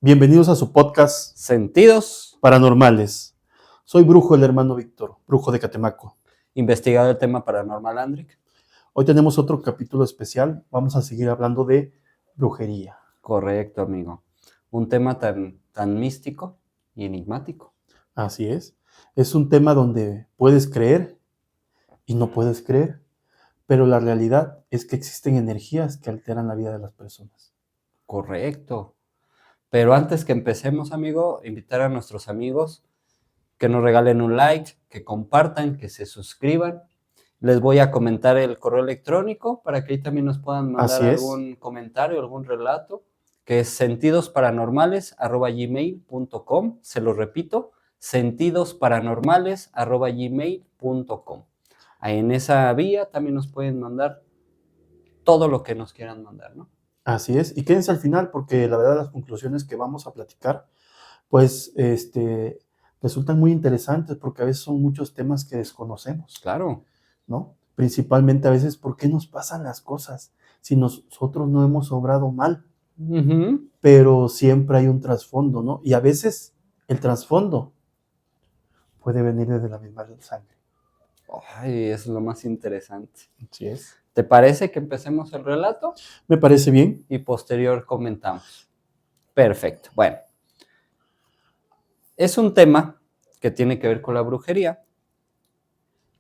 Bienvenidos a su podcast Sentidos, Paranormales. Soy Brujo, el hermano Víctor, Brujo de Catemaco. investigado el tema paranormal, Andrick. Hoy tenemos otro capítulo especial. Vamos a seguir hablando de brujería. Correcto, amigo. Un tema tan místico y enigmático. Así es. Es un tema donde puedes creer y no puedes creer, pero la realidad es que existen energías que alteran la vida de las personas. Correcto. Pero antes que empecemos, amigo, invitar a nuestros amigos que nos regalen un like, que compartan, que se suscriban. Les voy a comentar el correo electrónico para que ahí también nos puedan mandar algún comentario, algún relato, que es sentidosparanormales@gmail.com. Se lo repito, sentidosparanormales@gmail.com. En esa vía también nos pueden mandar todo lo que nos quieran mandar, ¿no? Así es. Y quédense al final porque la verdad las conclusiones que vamos a platicar, pues, resultan muy interesantes porque a veces son muchos temas que desconocemos. Claro. ¿No? Principalmente a veces, ¿por qué nos pasan las cosas si nosotros no hemos obrado mal? Uh-huh. Pero siempre hay un trasfondo, ¿no? Y a veces el trasfondo puede venir desde la misma sangre. Ay, eso es lo más interesante. Así es. ¿Te parece que empecemos el relato? Me parece bien. Y posterior comentamos. Perfecto. Bueno, es un tema que tiene que ver con la brujería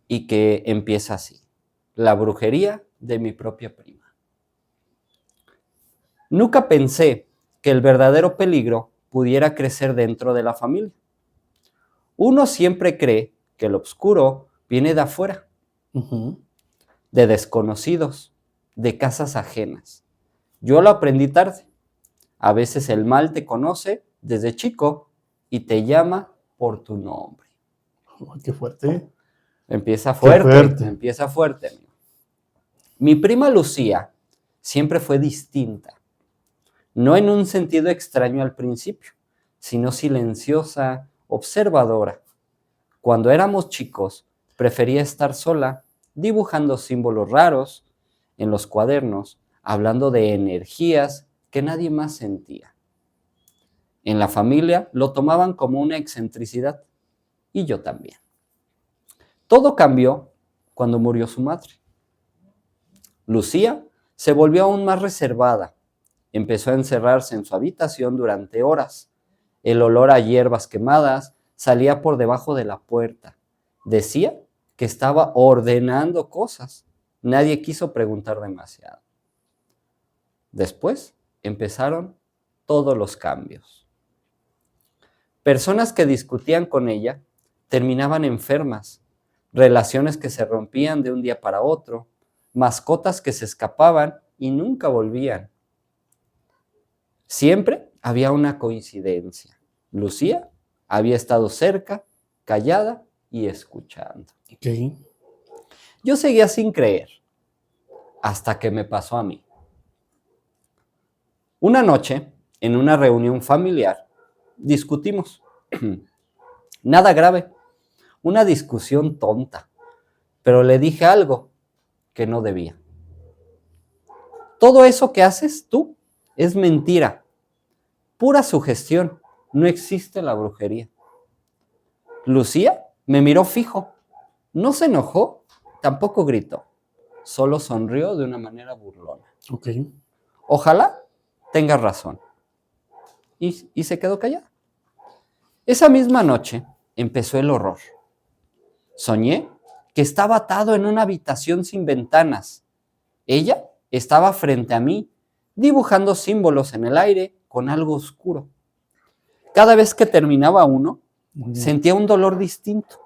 y que empieza así. La brujería de mi propia prima. Nunca pensé que el verdadero peligro pudiera crecer dentro de la familia. Uno siempre cree que lo oscuro viene de afuera, de desconocidos, de casas ajenas. Yo lo aprendí tarde. A veces el mal te conoce desde chico y te llama por tu nombre. Oh, qué fuerte. Empieza fuerte. Amigo. Mi prima Lucía siempre fue distinta. No en un sentido extraño al principio, sino silenciosa, observadora. Cuando éramos chicos, prefería estar sola, dibujando símbolos raros en los cuadernos, hablando de energías que nadie más sentía. En la familia lo tomaban como una excentricidad, y yo también. Todo cambió cuando murió su madre. Lucía se volvió aún más reservada. Empezó a encerrarse en su habitación durante horas. El olor a hierbas quemadas salía por debajo de la puerta. Decía que estaba ordenando cosas. Nadie quiso preguntar demasiado. Después empezaron todos los cambios. Personas que discutían con ella terminaban enfermas, relaciones que se rompían de un día para otro, mascotas que se escapaban y nunca volvían. Siempre había una coincidencia. Lucía había estado cerca, callada y escuchando. Okay. Yo seguía sin creer, hasta que me pasó a mí. Una noche, en una reunión familiar, discutimos. Nada grave, una discusión tonta, pero le dije algo que no debía. Todo eso que haces tú es mentira, pura sugestión, no existe la brujería. Lucía me miró fijo, no se enojó, tampoco gritó, solo sonrió de una manera burlona. Okay. Ojalá tengas razón. Y se quedó callada. Esa misma noche empezó el horror. Soñé que estaba atado en una habitación sin ventanas. Ella estaba frente a mí, dibujando símbolos en el aire con algo oscuro. Cada vez que terminaba uno, sentía un dolor distinto.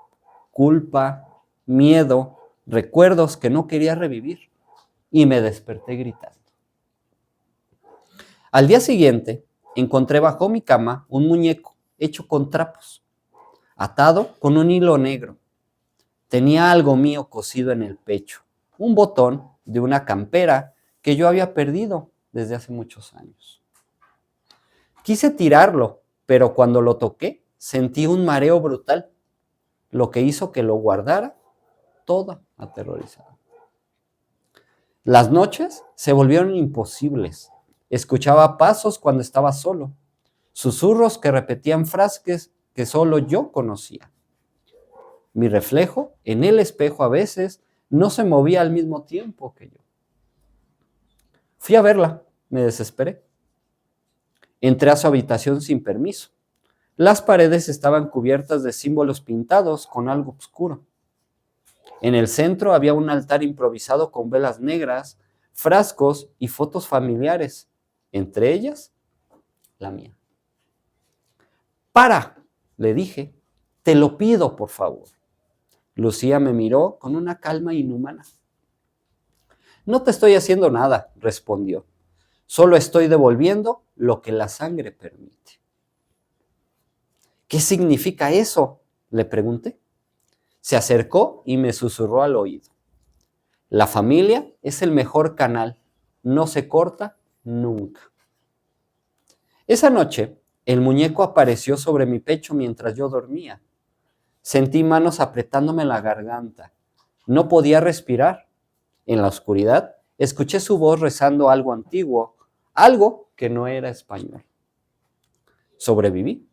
Culpa, miedo, recuerdos que no quería revivir. Y me desperté gritando. Al día siguiente, encontré bajo mi cama un muñeco hecho con trapos, atado con un hilo negro. Tenía algo mío cosido en el pecho, un botón de una campera que yo había perdido desde hace muchos años. Quise tirarlo, pero cuando lo toqué, sentí un mareo brutal, lo que hizo que lo guardara toda aterrorizada. Las noches se volvieron imposibles. Escuchaba pasos cuando estaba solo. Susurros que repetían frases que solo yo conocía. Mi reflejo en el espejo a veces no se movía al mismo tiempo que yo. Fui a verla, me desesperé. Entré a su habitación sin permiso. Las paredes estaban cubiertas de símbolos pintados con algo oscuro. En el centro había un altar improvisado con velas negras, frascos y fotos familiares, entre ellas la mía. ¡Para!, le dije. Te lo pido, por favor. Lucía me miró con una calma inhumana. No te estoy haciendo nada, respondió. Solo estoy devolviendo lo que la sangre permite. ¿Qué significa eso?, le pregunté. Se acercó y me susurró al oído. La familia es el mejor canal, no se corta nunca. Esa noche, el muñeco apareció sobre mi pecho mientras yo dormía. Sentí manos apretándome la garganta. No podía respirar. En la oscuridad, escuché su voz rezando algo antiguo, algo que no era español. Sobreviví.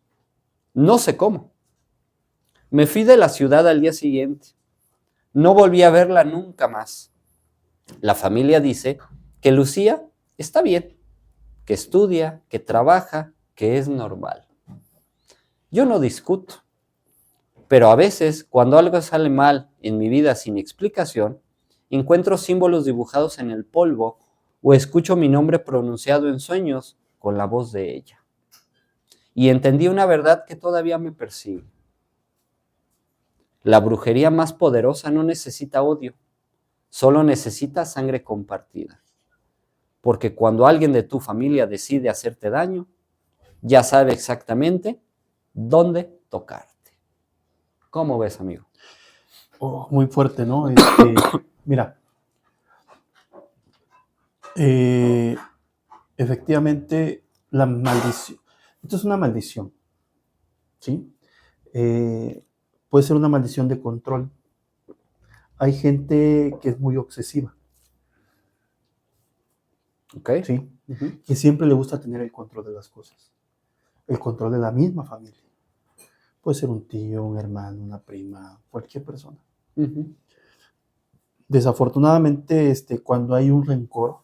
No sé cómo. Me fui de la ciudad al día siguiente. No volví a verla nunca más. La familia dice que Lucía está bien, que estudia, que trabaja, que es normal. Yo no discuto, pero a veces, cuando algo sale mal en mi vida sin explicación, encuentro símbolos dibujados en el polvo o escucho mi nombre pronunciado en sueños con la voz de ella. Y entendí una verdad que todavía me persigue. La brujería más poderosa no necesita odio, solo necesita sangre compartida. Porque cuando alguien de tu familia decide hacerte daño, ya sabe exactamente dónde tocarte. ¿Cómo ves, amigo? Oh, muy fuerte, ¿no? Mira, efectivamente, la maldición. Esto es una maldición, ¿sí? Puede ser una maldición de control. Hay gente que es muy obsesiva, ¿Ok? ¿sí? Que siempre le gusta tener el control de las cosas, el control de la misma familia. Puede ser un tío, un hermano, una prima, cualquier persona. Desafortunadamente, cuando hay un rencor,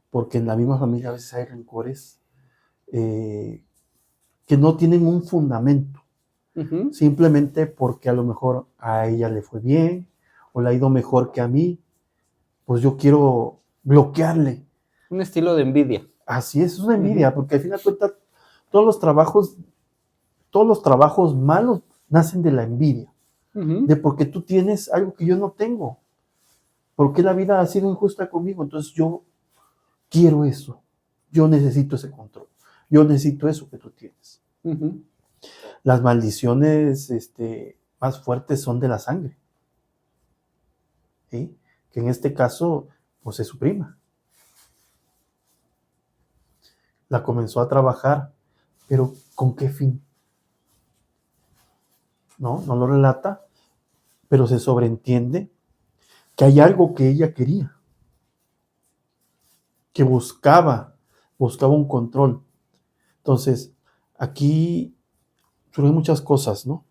porque en la misma familia a veces hay rencores que no tienen un fundamento, simplemente porque a lo mejor a ella le fue bien o le ha ido mejor que a mí, pues yo quiero bloquearle. Un estilo de envidia. Así es una envidia, porque al final de cuentas todos los trabajos malos nacen de la envidia, de porque tú tienes algo que yo no tengo, porque la vida ha sido injusta conmigo, entonces yo quiero eso, yo necesito ese control, yo necesito eso que tú tienes. Las maldiciones más fuertes son de la sangre, ¿sí? Que en este caso pues es su prima. La comenzó a trabajar, pero ¿con qué fin? No lo relata, pero se sobreentiende que hay algo que ella quería, que buscaba un control. Entonces, aquí surgen muchas cosas, ¿no?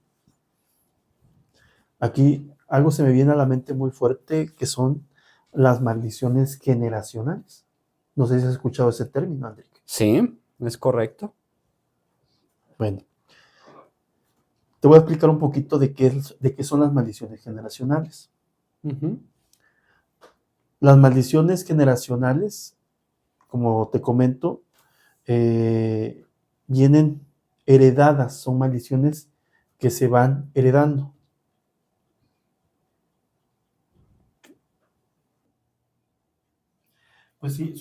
Aquí algo se me viene a la mente muy fuerte, que son las maldiciones generacionales. No sé si has escuchado ese término, Enrique. Sí, es correcto. Bueno, te voy a explicar un poquito de qué son las maldiciones generacionales. Las maldiciones generacionales, como te comento, vienen heredadas, son maldiciones que se van heredando. Pues sí,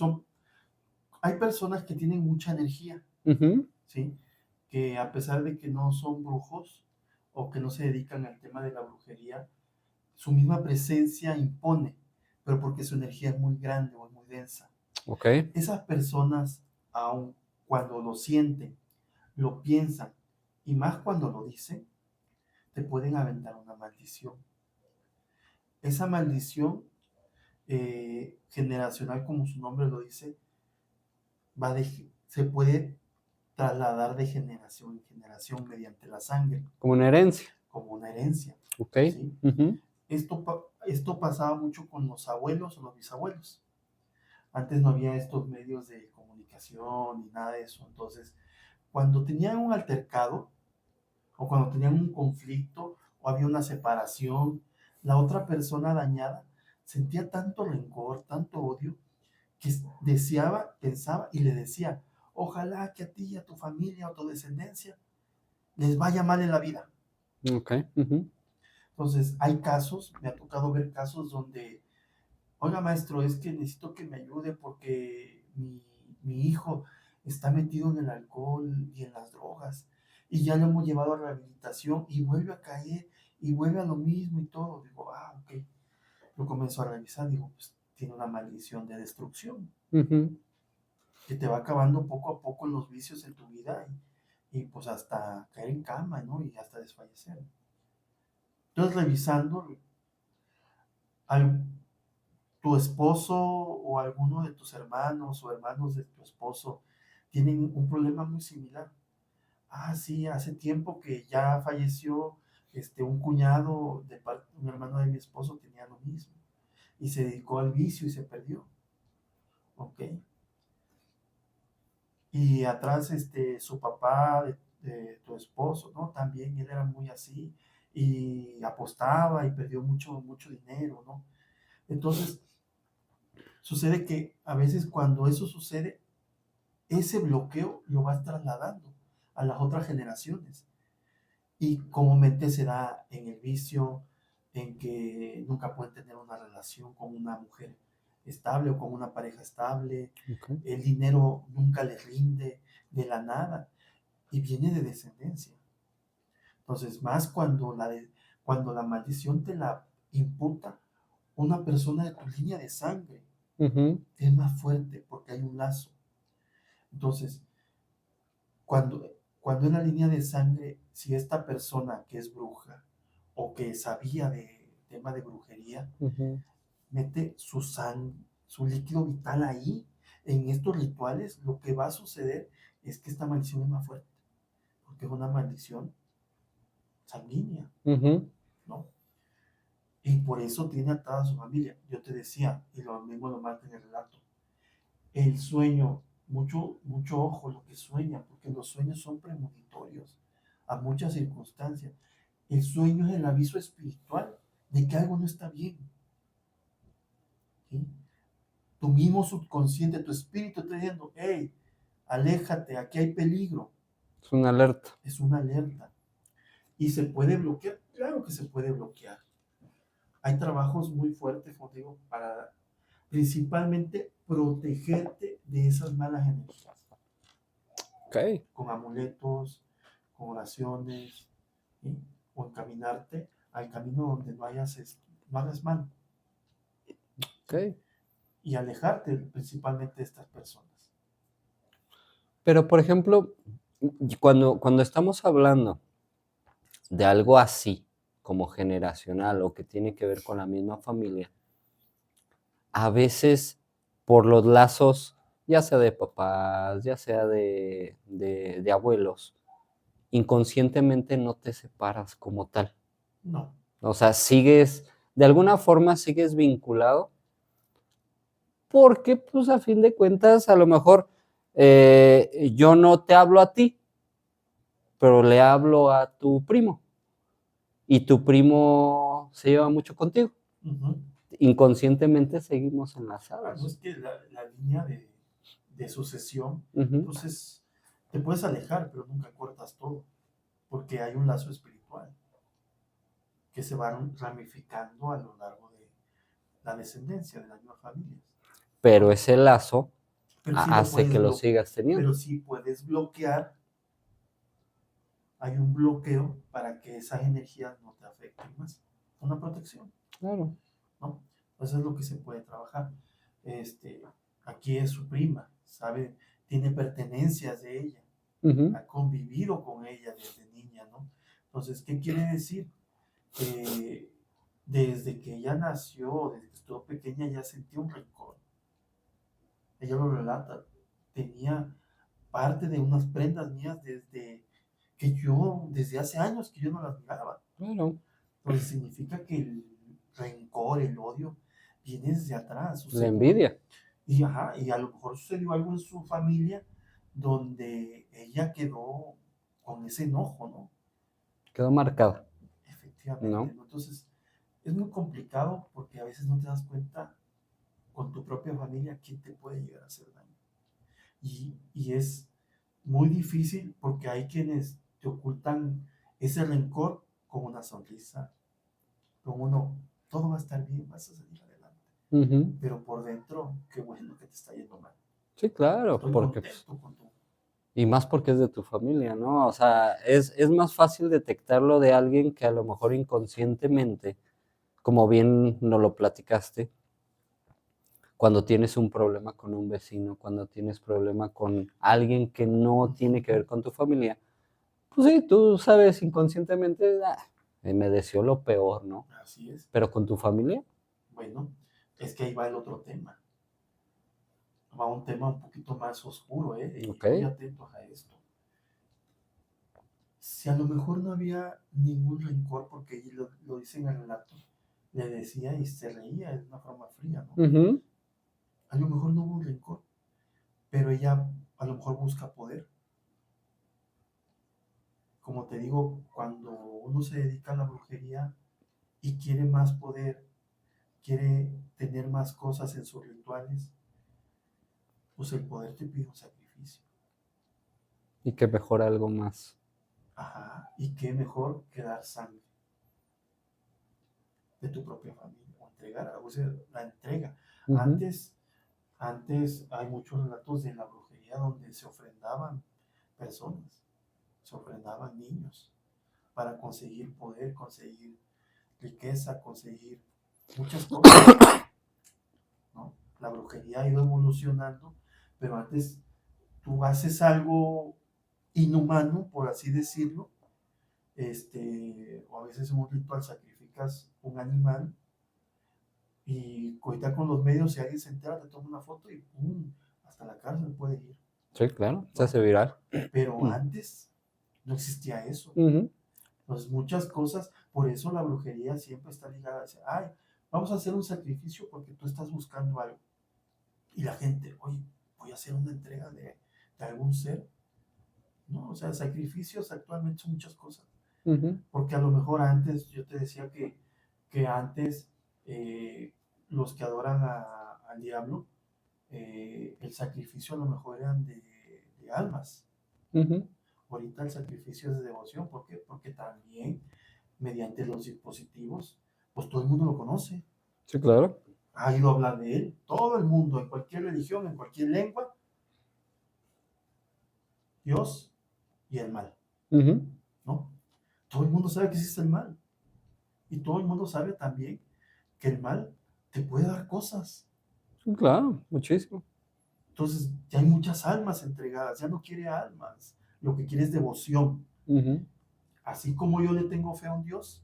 hay personas que tienen mucha energía, ¿sí? Que a pesar de que no son brujos o que no se dedican al tema de la brujería, su misma presencia impone, pero porque su energía es muy grande o es muy densa. Okay. Esas personas, aun cuando lo sienten, lo piensan, y más cuando lo dicen, te pueden aventar una maldición. Esa maldición generacional, como su nombre lo dice, se puede trasladar de generación en generación mediante la sangre. Como una herencia. Como una herencia. Ok. ¿Sí? Esto pasaba mucho con los abuelos o los bisabuelos. Antes no había estos medios de comunicación ni nada de eso. Entonces, cuando tenían un altercado o cuando tenían un conflicto o había una separación, la otra persona dañada sentía tanto rencor, tanto odio, que deseaba, pensaba y le decía, ojalá que a ti y a tu familia o tu descendencia les vaya mal en la vida. Ok. Entonces, hay casos, me ha tocado ver casos donde, oiga maestro, es que necesito que me ayude porque mi hijo está metido en el alcohol y en las drogas y ya lo hemos llevado a rehabilitación y vuelve a caer y vuelve a lo mismo y todo. Digo, ok. Lo comenzó a revisar, digo, pues tiene una maldición de destrucción que te va acabando poco a poco en los vicios en tu vida y pues hasta caer en cama, ¿no? Y hasta desfallecer. Entonces, revisando, tu esposo o alguno de tus hermanos o hermanos de tu esposo tienen un problema muy similar. Sí, hace tiempo que ya falleció un cuñado de parte, un hermano de mi esposo tenía lo mismo y se dedicó al vicio y se perdió. ¿Ok? Y atrás, su papá de tu esposo, ¿no? También él era muy así y apostaba y perdió mucho, mucho dinero, ¿no? Entonces, sucede que a veces cuando eso sucede, ese bloqueo lo vas trasladando a las otras generaciones. Y comúnmente se da en el vicio, en que nunca pueden tener una relación con una mujer estable o con una pareja estable. Okay. El dinero nunca les rinde de la nada y viene de descendencia. Entonces, más cuando la maldición te la imputa una persona de tu línea de sangre, es más fuerte porque hay un lazo. Entonces, cuando en la línea de sangre, si esta persona que es bruja o que sabía de tema de brujería, mete su sangre, su líquido vital ahí, en estos rituales, lo que va a suceder es que esta maldición es más fuerte, porque es una maldición sanguínea, ¿no? Y por eso tiene atada a su familia. Yo te decía, y lo mismo lo marca en el relato, el sueño, mucho, mucho ojo lo que sueña, porque los sueños son premonitorios a muchas circunstancias. El sueño es el aviso espiritual de que algo no está bien. ¿Sí? Tu mismo subconsciente, tu espíritu está diciendo, hey, aléjate, aquí hay peligro. Es una alerta. Es una alerta. ¿Y se puede bloquear? Claro que se puede bloquear. Hay trabajos muy fuertes, como digo, para principalmente protegerte de esas malas energías. Okay. Con amuletos, con oraciones, ¿sí? O encaminarte al camino donde no hagas mal. Okay. Y alejarte principalmente de estas personas. Pero, por ejemplo, cuando estamos hablando de algo así, como generacional o que tiene que ver con la misma familia, a veces por los lazos, ya sea de papás, ya sea de abuelos, inconscientemente no te separas como tal. No. O sea, de alguna forma sigues vinculado, porque pues a fin de cuentas a lo mejor yo no te hablo a ti, pero le hablo a tu primo y tu primo se lleva mucho contigo. Inconscientemente seguimos enlazados. No es que la línea de sucesión, entonces te puedes alejar, pero nunca cortas todo, porque hay un lazo espiritual que se va ramificando a lo largo de la descendencia de las mismas familias. Pero ese lazo sí hace que lo sigas teniendo. Pero sí puedes bloquear, hay un bloqueo para que esas energías no te afecten más. Una protección. Claro. ¿No? Eso es lo que se puede trabajar. Aquí es su prima, ¿sabe? Tiene pertenencias de ella, ha convivido con ella desde niña, ¿no? Entonces, ¿qué quiere decir? Que desde que ella nació, desde que estuvo pequeña, ya sentía un rencor. Ella lo relata, tenía parte de unas prendas mías desde hace años que yo no las miraba. Claro. Entonces significa que el rencor, el odio, viene desde atrás. La envidia. Y a lo mejor sucedió algo en su familia donde ella quedó con ese enojo, ¿no? Quedó marcada. Efectivamente. ¿No? Entonces, es muy complicado porque a veces no te das cuenta con tu propia familia quién te puede llegar a hacer daño. Y es muy difícil porque hay quienes te ocultan ese rencor con una sonrisa, con uno, todo va a estar bien, vas a salir adelante. Pero por dentro, qué bueno que te está yendo mal. Sí, claro, Estoy porque contento con tu... y más porque es de tu familia, ¿no? O sea, es más fácil detectarlo de alguien que a lo mejor inconscientemente, como bien nos lo platicaste, cuando tienes un problema con un vecino, cuando tienes problema con alguien que no tiene que ver con tu familia, pues sí, tú sabes inconscientemente, me deseó lo peor, ¿no? Así es. Pero con tu familia. Bueno, es que ahí va el otro tema. Va un tema un poquito más oscuro, y Ok. muy atentos a esto. Si a lo mejor no había ningún rencor, porque lo dice en el relato, le decía y se reía de una forma fría, ¿no? A lo mejor no hubo un rencor, pero ella a lo mejor busca poder. Como te digo, cuando uno se dedica a la brujería y quiere más poder, quiere tener más cosas en sus rituales, pues el poder te pide un sacrificio. Y que mejor algo más. Ajá, y qué mejor que dar sangre de tu propia familia, o entregar, o sea, la entrega. Antes hay muchos relatos de la brujería donde se ofrendaban personas, se ofrendaban niños para conseguir poder, conseguir riqueza, conseguir muchas cosas, ¿no? La brujería ha ido evolucionando, pero antes tú haces algo inhumano, por así decirlo, o a veces en un ritual sacrificas un animal y ahorita con los medios, si alguien se entera, te toma una foto y ¡pum! Hasta la cárcel puede ir. Sí, claro, ¿no? se hace viral. Pero antes no existía eso. Entonces, muchas cosas, por eso la brujería siempre está ligada a decir, ay, vamos a hacer un sacrificio porque tú estás buscando algo. Y la gente, oye, voy a hacer una entrega de algún ser. No, o sea, sacrificios actualmente son muchas cosas. Porque a lo mejor antes, yo te decía que antes los que adoran al diablo, el sacrificio a lo mejor eran de almas. Ahorita el sacrificio es de devoción. ¿Por qué? Porque también mediante los dispositivos, pues todo el mundo lo conoce. Sí, claro. Ha ido a hablar de él. Todo el mundo, en cualquier religión, en cualquier lengua, Dios y el mal. ¿No? Todo el mundo sabe que existe el mal. Y todo el mundo sabe también que el mal te puede dar cosas. Claro, muchísimo. Entonces, ya hay muchas almas entregadas, ya no quiere almas, lo que quiere es devoción. Así como yo le tengo fe a un Dios,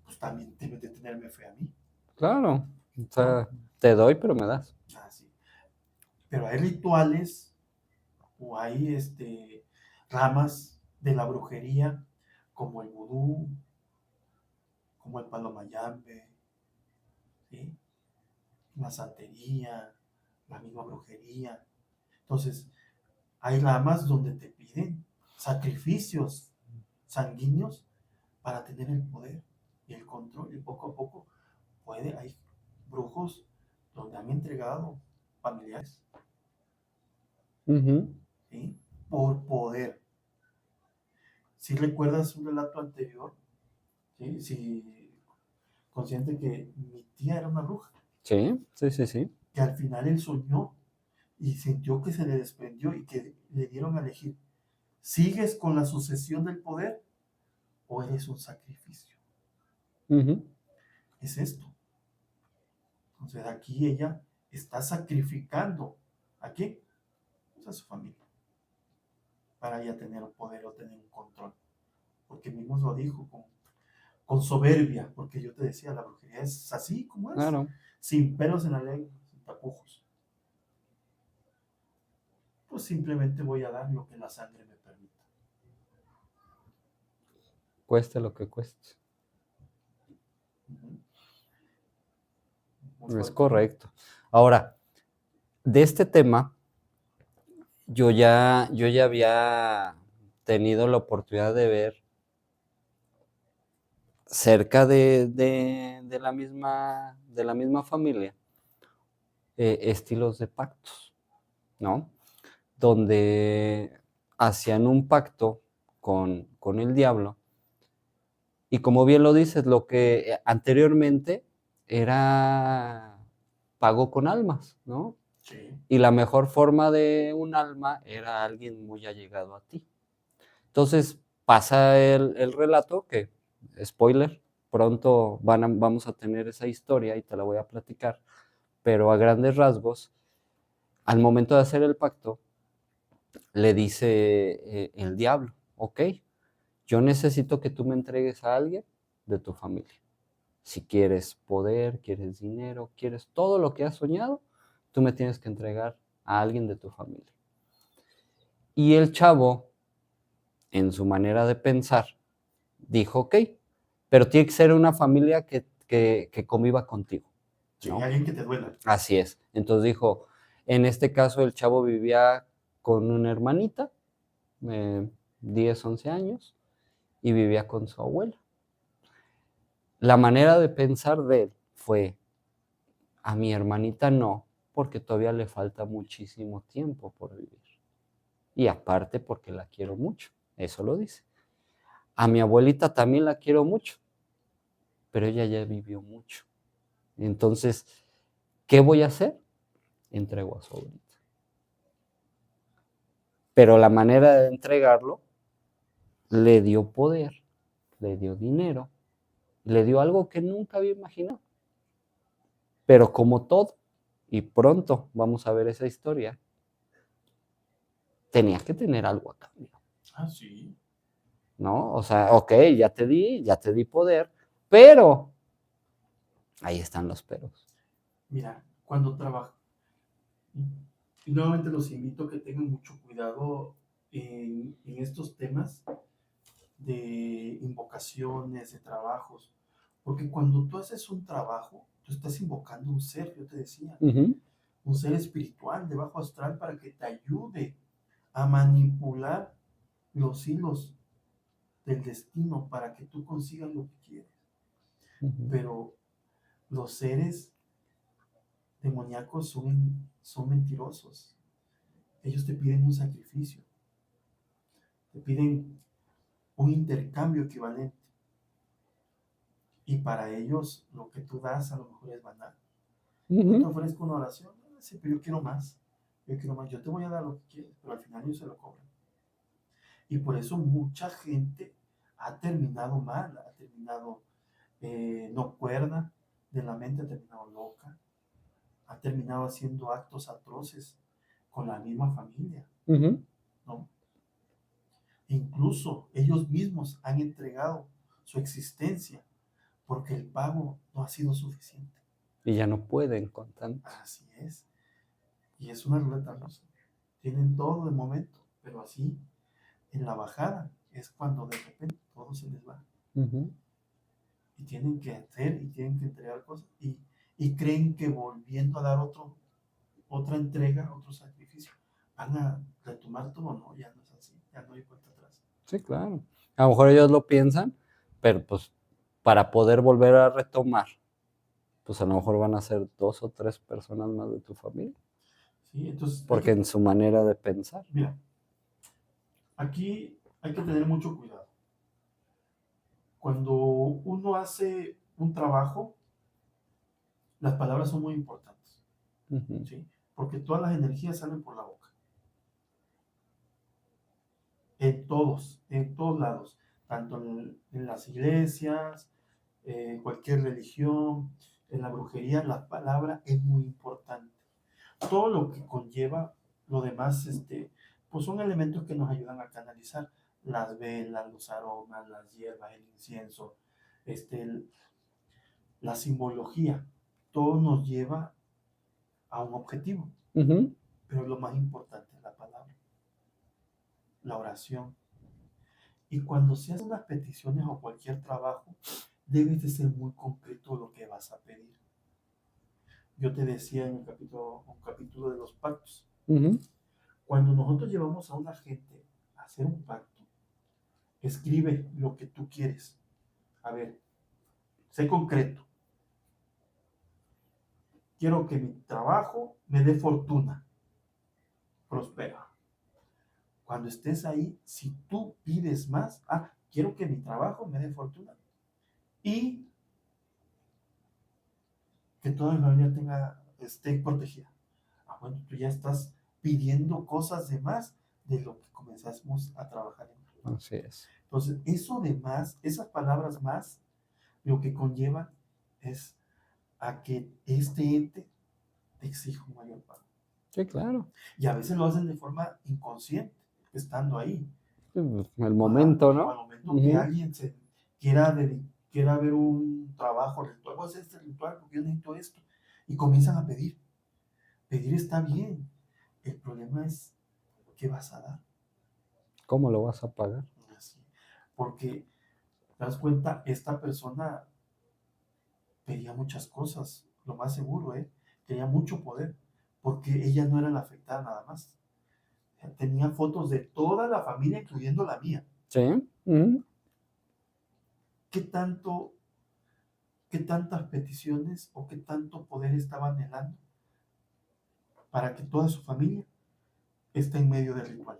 pues también debes de tenerme fe a mí. Claro, o sea, te doy, pero me das. Así. Pero hay rituales o hay ramas de la brujería, como el vudú, como el palomayambe, ¿sí? La santería, la misma brujería. Entonces, hay ramas donde te piden sacrificios sanguíneos para tener el poder y el control. Y poco a poco hay brujos donde han entregado familiares, ¿sí? Por poder. Si recuerdas un relato anterior, ¿sí? Si consciente que mi tía era una bruja. Sí. Que al final él soñó y sintió que se le desprendió y que le dieron a elegir, ¿sigues con la sucesión del poder o eres un sacrificio? Es esto. Entonces aquí ella está sacrificando ¿a qué? Pues a su familia, para ella tener un poder o tener un control. Porque mismo lo dijo con soberbia, porque yo te decía, la brujería es así como es, claro. sin pelos en la lengua, sin tapujos. pues simplemente voy a dar lo que la sangre me permita. Cueste lo que cueste. Es correcto. Ahora, de este tema, yo ya había tenido la oportunidad de ver cerca de la misma familia estilos de pactos, ¿no? Donde hacían un pacto con el diablo. Y como bien lo dices, lo que anteriormente era pago con almas, ¿no? Sí. Y la mejor forma de un alma era alguien muy allegado a ti. Entonces pasa el relato que, spoiler, pronto vamos a tener esa historia y te la voy a platicar, pero a grandes rasgos, al momento de hacer el pacto, le dice el diablo, ok, yo necesito que tú me entregues a alguien de tu familia. Si quieres poder, quieres dinero, quieres todo lo que has soñado, tú me tienes que entregar a alguien de tu familia. Y el chavo, en su manera de pensar, dijo, ok, pero tiene que ser una familia que conviva contigo, Sí, ¿no? alguien que te duela. Así es. Entonces dijo, en este caso el chavo vivía con una hermanita, 10, 11 años, y vivía con su abuela. La manera de pensar de él fue, a mi hermanita no, porque todavía le falta muchísimo tiempo por vivir. Y aparte porque la quiero mucho, eso lo dice. A mi abuelita también la quiero mucho, pero ella ya vivió mucho. Entonces, ¿qué voy a hacer? Entrego a su abuelita. Pero la manera de entregarlo le dio poder, le dio dinero, le dio algo que nunca había imaginado. Pero como todo, y pronto vamos a ver esa historia, tenía que tener algo a cambio. Ah, sí. ¿No? O sea, ok, ya te di poder, pero ahí están los peros. Mira, cuando trabajo, y nuevamente los invito a que tengan mucho cuidado en estos temas de invocaciones, de trabajos, porque cuando tú haces un trabajo, tú estás invocando un ser, yo te decía, un ser espiritual de bajo astral para que te ayude a manipular los hilos del destino para que tú consigas lo que quieres. Pero los seres demoníacos son mentirosos. Ellos te piden un sacrificio, te piden un intercambio equivalente. Y para ellos lo que tú das a lo mejor es banal. Yo te ofrezco una oración, sí, pero yo quiero más. Yo te voy a dar lo que quieres, pero al final ellos se lo cobran. Y por eso mucha gente ha terminado mal, ha terminado no cuerda de la mente, ha terminado loca, ha terminado haciendo actos atroces con la misma familia, ¿no? Incluso ellos mismos han entregado su existencia porque el pago no ha sido suficiente. Y ya no pueden con tanto. Así es. Y es una ruleta rusa. Tienen todo de momento, pero así, en la bajada, es cuando de repente todo se les va. Y tienen que hacer y tienen que entregar cosas. Y creen que volviendo a dar otra entrega, otro sacrificio, van a retomar todo. No, ya no es así. Ya no hay vuelta atrás. Sí, claro. A lo mejor ellos lo piensan, pero pues para poder volver a retomar, pues a lo mejor van a ser 2 o 3 personas más de tu familia. Sí, entonces porque en su manera de pensar. Mira, aquí hay que tener mucho cuidado. Cuando uno hace un trabajo, las palabras son muy importantes, ¿sí? Porque todas las energías salen por la boca. En todos lados, tanto en las iglesias, cualquier religión, en la brujería, la palabra es muy importante. Todo lo que conlleva lo demás, pues son elementos que nos ayudan a canalizar las velas, los aromas, las hierbas, el incienso, la simbología, todo nos lleva a un objetivo, pero lo más importante es la palabra. la oración. Y cuando se hacen unas peticiones o cualquier trabajo, debes de ser muy concreto lo que vas a pedir. Yo te decía en un capítulo de los pactos, cuando nosotros llevamos a una gente a hacer un pacto, escribe lo que tú quieres. A ver, sé concreto. Quiero que mi trabajo me dé fortuna, prospera. Cuando estés ahí, si tú pides más, quiero que mi trabajo me dé fortuna y que toda mi familia esté protegida. Bueno, tú ya estás pidiendo cosas de más de lo que comenzamos a trabajar en. Así es. Entonces, eso de más, esas palabras más, lo que conllevan es a que este ente te exija un mayor pago. Sí, claro. Y a veces lo hacen de forma inconsciente, estando ahí. El momento, ¿no? Al momento que alguien se quiera ver un trabajo ritual, voy a hacer este ritual porque yo necesito esto. Y comienzan a pedir. Pedir está bien. El problema es, ¿qué vas a dar? ¿Cómo lo vas a pagar? Así. Porque, te das cuenta, esta persona pedía muchas cosas, lo más seguro, tenía mucho poder, porque ella no era la afectada nada más. Tenía fotos de toda la familia, incluyendo la mía. Sí. ¿Qué tantas peticiones o qué tanto poder estaba anhelando para que toda su familia esté en medio del ritual?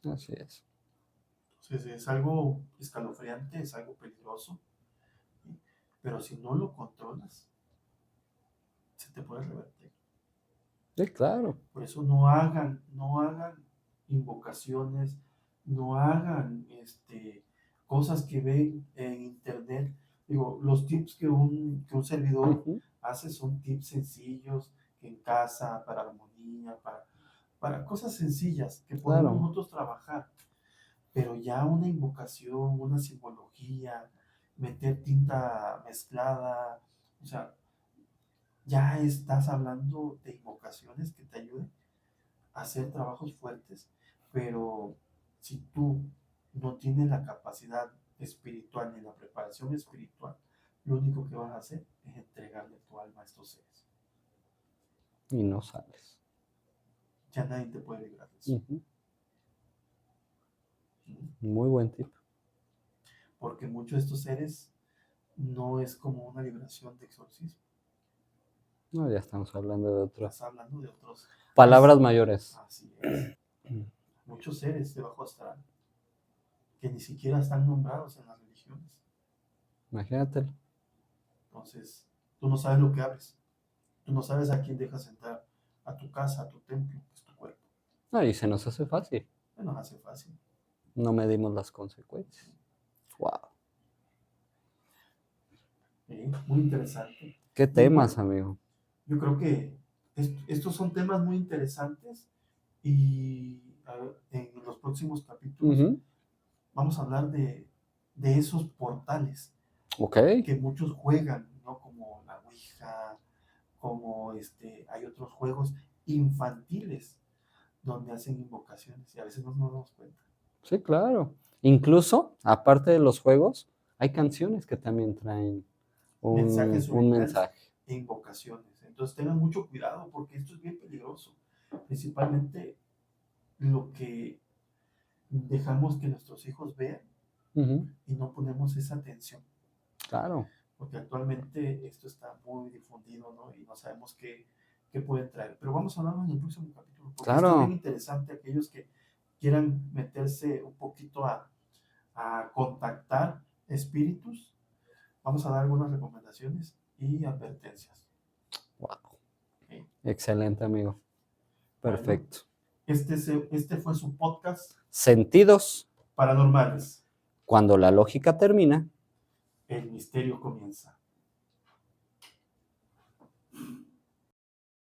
Así es. Entonces es algo escalofriante, es algo peligroso, ¿sí? Pero si no lo controlas, se te puede revertir. Sí, claro. Por eso no hagan invocaciones, no hagan cosas que ven en internet. Digo, los tips que un servidor hace son tips sencillos en casa, para armonía, para cosas sencillas que podemos nosotros trabajar. Pero ya una invocación, una simbología, meter tinta mezclada, o sea, ya estás hablando de invocaciones que te ayuden a hacer trabajos fuertes, pero si tú no tienes la capacidad espiritual ni la preparación espiritual, lo único que vas a hacer es entregarle tu alma a estos seres. Y no sales. Ya nadie te puede librar de eso. Muy buen tip. Porque muchos de estos seres no es como una liberación de exorcismo. No, ya estamos hablando de otros. Estás hablando de otros. Palabras mayores. Así es. Muchos seres de bajo astral que ni siquiera están nombrados en las religiones. Imagínatelo. Entonces, tú no sabes lo que abres. Tú no sabes a quién dejas entrar a tu casa, a tu templo, que es tu cuerpo. No, y se nos hace fácil. Se nos hace fácil. No medimos las consecuencias. Wow. Muy interesante. ¿Qué temas, amigo? Yo creo que estos son temas muy interesantes y en los próximos capítulos vamos a hablar de esos portales que muchos juegan, ¿no? Como la Ouija, como hay otros juegos infantiles donde hacen invocaciones y a veces no nos damos cuenta. Sí, claro. Incluso, aparte de los juegos, hay canciones que también traen un mensaje. E invocaciones. Entonces tengan mucho cuidado porque esto es bien peligroso. Principalmente lo que dejamos que nuestros hijos vean y no ponemos esa atención. Claro. Porque actualmente esto está muy difundido, ¿no? Y no sabemos qué pueden traer. Pero vamos a hablar en el próximo capítulo. Porque esto es bien interesante. Aquellos que quieran meterse un poquito a contactar espíritus, vamos a dar algunas recomendaciones y advertencias. Wow. Okay. Excelente, amigo. Perfecto. Bueno, este fue su podcast. Sentidos paranormales. Cuando la lógica termina, el misterio comienza.